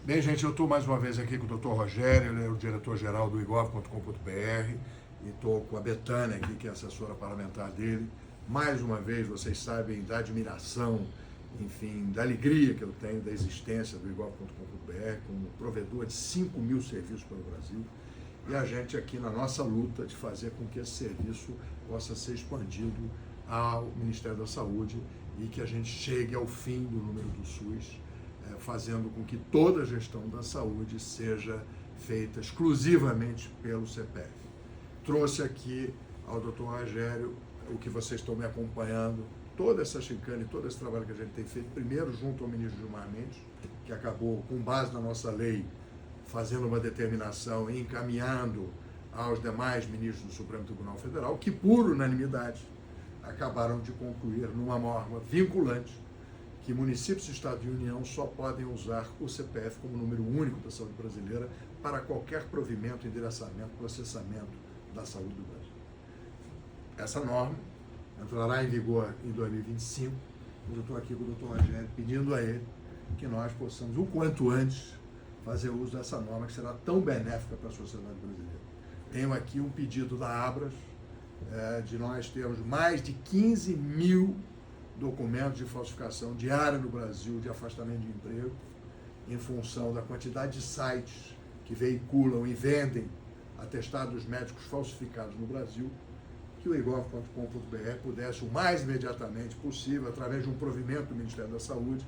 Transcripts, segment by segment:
Bem, gente, eu estou mais uma vez aqui com o Dr. Rogério, ele é o diretor-geral do igov.com.br, e estou com a Betânia aqui, que é a assessora parlamentar dele. Mais uma vez, vocês sabem da admiração, enfim, da alegria que eu tenho da existência do igov.com.br, como provedor de 5.000 serviços para o Brasil, e a gente aqui na nossa luta de fazer com que esse serviço possa ser expandido ao Ministério da Saúde e que a gente chegue ao fim do número do SUS, fazendo com que toda a gestão da saúde seja feita exclusivamente pelo CPF. Trouxe aqui ao Dr. Rogério o que vocês estão me acompanhando, toda essa chicane, todo esse trabalho que a gente tem feito, primeiro junto ao ministro Gilmar Mendes, que acabou, com base na nossa lei, fazendo uma determinação e encaminhando aos demais ministros do Supremo Tribunal Federal, que por unanimidade acabaram de concluir numa norma vinculante que municípios, Estado e União só podem usar o CPF como número único da saúde brasileira para qualquer provimento, endereçamento, processamento da saúde do Brasil. Essa norma entrará em vigor em 2025. Eu estou aqui com o Dr. Rogério pedindo a ele que nós possamos, o quanto antes, fazer uso dessa norma que será tão benéfica para a sociedade brasileira. Tenho aqui um pedido da Abras, de nós termos mais de 15.000 documentos de falsificação diária no Brasil de afastamento de emprego, em função da quantidade de sites que veiculam e vendem atestados médicos falsificados no Brasil, que o igov.com.br pudesse, o mais imediatamente possível, através de um provimento do Ministério da Saúde,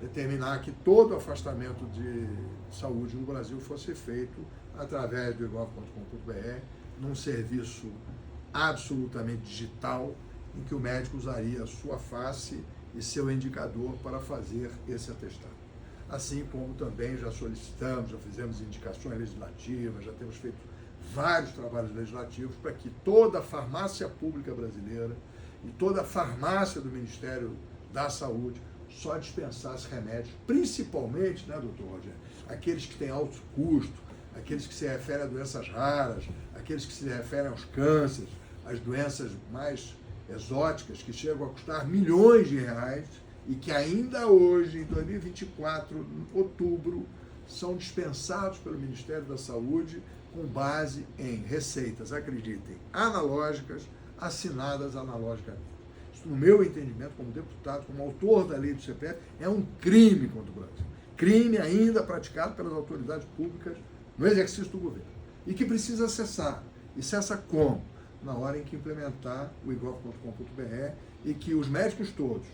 determinar que todo afastamento de saúde no Brasil fosse feito através do igov.com.br, num serviço absolutamente digital, em que o médico usaria a sua face e seu indicador para fazer esse atestado. Assim como também já solicitamos, já fizemos indicações legislativas, já temos feito vários trabalhos legislativos para que toda a farmácia pública brasileira e toda a farmácia do Ministério da Saúde só dispensasse remédios, principalmente, né, doutor Rogério, aqueles que têm alto custo, aqueles que se referem a doenças raras, aqueles que se referem aos cânceres, às doenças mais exóticas, que chegam a custar milhões de reais e que ainda hoje, em 2024, em outubro, são dispensados pelo Ministério da Saúde com base em receitas, acreditem, analógicas, assinadas analogicamente. Isso, no meu entendimento, como deputado, como autor da lei do CPF, é um crime contra o Brasil. Crime ainda praticado pelas autoridades públicas no exercício do governo. E que precisa cessar. E cessa como? Na hora em que implementar o igov.com.br e que os médicos todos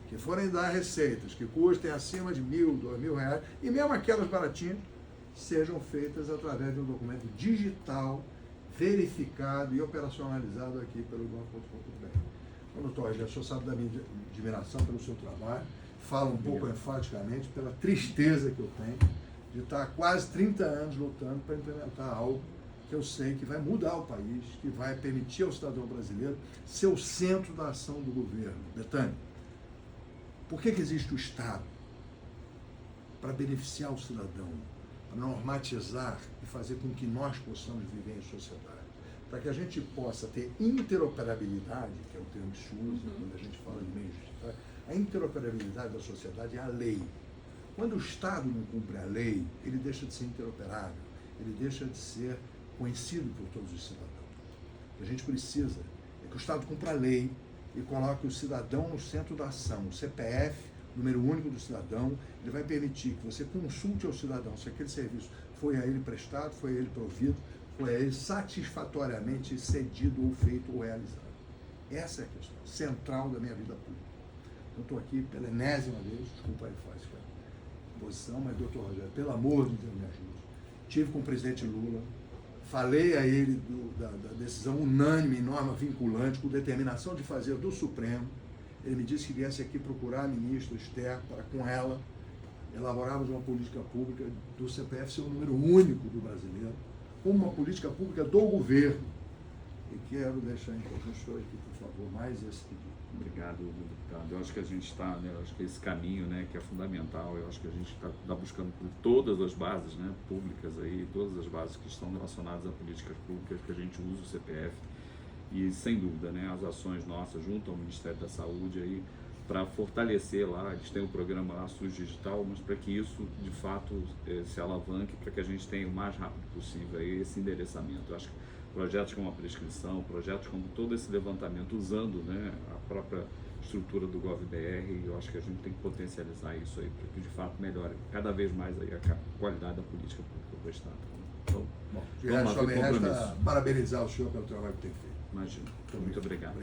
que forem dar receitas que custem acima de R$1.000, R$2.000, e mesmo aquelas baratinhas, sejam feitas através de um documento digital, verificado e operacionalizado aqui pelo igov.com.br. Então, doutor Rogério, o senhor sabe da minha admiração pelo seu trabalho, fala um pouco enfaticamente pela tristeza que eu tenho de estar há quase 30 anos lutando para implementar algo que eu sei que vai mudar o país, que vai permitir ao cidadão brasileiro ser o centro da ação do governo. Betânia, por que existe o Estado? Para beneficiar o cidadão, para normatizar e fazer com que nós possamos viver em sociedade, para que a gente possa ter interoperabilidade, que é o termo que se usa quando a gente fala de meios digitais. A interoperabilidade da sociedade é a lei. Quando o Estado não cumpre a lei, ele deixa de ser interoperável, ele deixa de ser conhecido por todos os cidadãos. O que a gente precisa é que o Estado cumpra a lei e coloque o cidadão no centro da ação. O CPF, número único do cidadão, ele vai permitir que você consulte ao cidadão se aquele serviço foi a ele prestado, foi a ele provido, foi a ele satisfatoriamente cedido ou feito ou realizado. Essa é a questão central da minha vida pública. Eu estou aqui pela enésima vez, desculpa a enfática posição, mas, doutor Rogério, pelo amor de Deus, me ajude. Tive com o presidente Lula, falei a ele da decisão unânime, norma vinculante, com determinação de fazer do Supremo. Ele me disse que viesse aqui procurar a ministra Esther para, com ela, elaborarmos uma política pública do CPF ser o número único do brasileiro, como uma política pública do governo. E quero deixar então o senhor aqui, por favor, mais esse pedido. Obrigado, deputado. Eu acho que a gente está, né, eu acho que esse caminho, né, que é fundamental, eu acho que a gente está buscando por todas as bases, né, públicas aí, todas as bases que estão relacionadas a políticas públicas, que a gente usa o CPF. E, sem dúvida, né, as ações nossas junto ao Ministério da Saúde aí para fortalecer lá, eles têm um programa lá, SUS Digital, mas para que isso, de fato, se alavanque, para que a gente tenha o mais rápido possível aí esse endereçamento. Eu acho que projetos como a prescrição, projetos como todo esse levantamento, usando, né, a própria estrutura do GovBR, eu acho que a gente tem que potencializar isso aí, para que, de fato, melhore cada vez mais aí a qualidade da política pública do Estado. Então, Bom, só me resta parabenizar o senhor pelo trabalho que tem feito. Imagino. Muito obrigado.